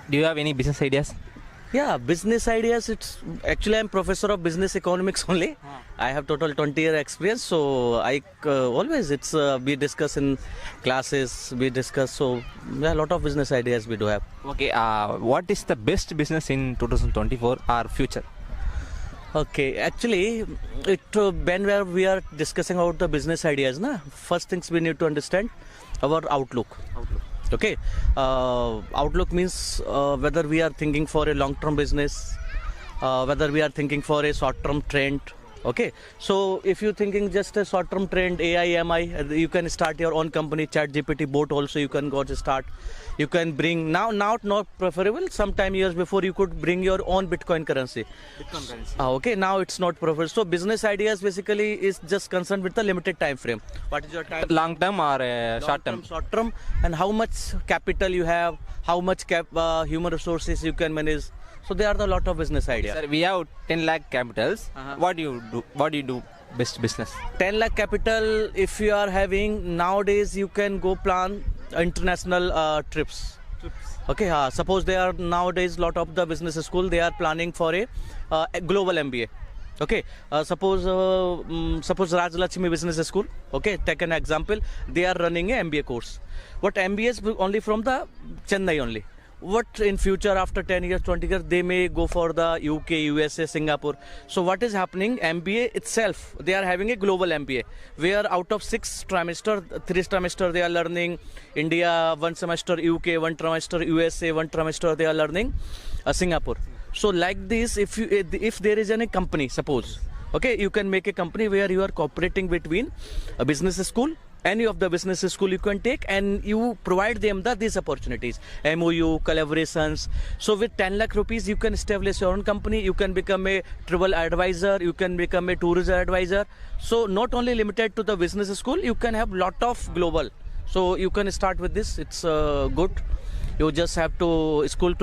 Do you have any business ideas? Yeah, business ideas. It's actually I'm professor of business economics only. I have total 20-year experience. So I always we discuss in classes. We discuss. So yeah, a lot of business ideas we do have. Okay. What is the best business in 2024 or future? Okay, actually, when we are discussing about the business ideas, first things we need to understand our outlook. Okay, outlook means whether we are thinking for a long-term business, whether we are thinking for a short-term trend. Okay, so if you're thinking just a short-term trend, AI, MI, you can start your own company, ChatGPT bot also you can go to start. You can bring now not preferable. Sometime years before you could bring your own Bitcoin currency. Okay, now it's not preferable. So business ideas basically is just concerned with the limited time frame. What is your time? Long term or short term? Short term, and how much capital you have, how much human resources you can manage. So there are a lot of business ideas. Sir, we have 10 lakh capitals. What do you do? What do you do? Best business. 10 lakh capital. If you are having nowadays, you can go plan international trips. Okay, suppose they are nowadays lot of the business school they are planning for a global MBA. Okay, suppose Rajlakshmi Business School. Okay, take an example. They are running a MBA course. What MBA is only from the Chennai only. What in future after 10 years, 20 years, they may go for the UK, USA, Singapore. So what is happening? MBA itself, they are having a global MBA where out of 6 trimester, 3 trimester they are learning India, 1 semester UK, 1 trimester USA, 1 trimester they are learning Singapore. So like this, if there is any company, suppose, okay, you can make a company where you are cooperating between a business school, any of the business school you can take, and you provide them these opportunities, MOU, collaborations. So with 10 lakh rupees, you can establish your own company. You can become a travel advisor. You can become a tourism advisor. So not only limited to the business school, you can have lot of global. So you can start with this. It's good. You just have to school.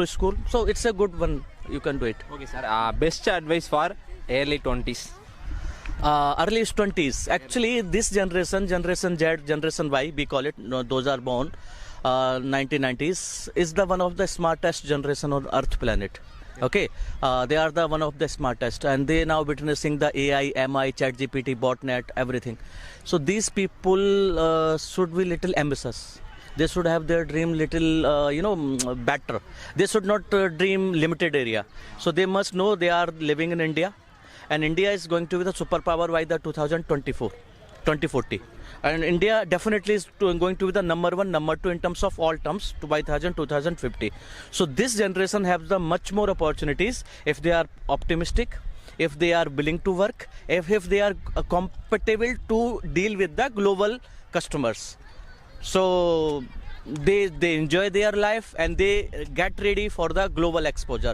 So it's a good one. You can do it. Okay, sir. Best advice for early 20s. Early 20s. Actually, this generation Z, Generation Y, we call it, those are born 1990s, is the one of the smartest generation on Earth planet. Okay, they are the one of the smartest, and they now witnessing the AI, MI, ChatGPT, botnet, everything. So these people should be little ambitious. They should have their dream little, better. They should not dream limited area. So they must know they are living in India. And India is going to be the superpower by the 2040. And India definitely is going to be the number 1, number 2 in terms of all terms by 2050. So this generation has the much more opportunities if they are optimistic, if they are willing to work, if they are compatible to deal with the global customers. So they enjoy their life and they get ready for the global exposure.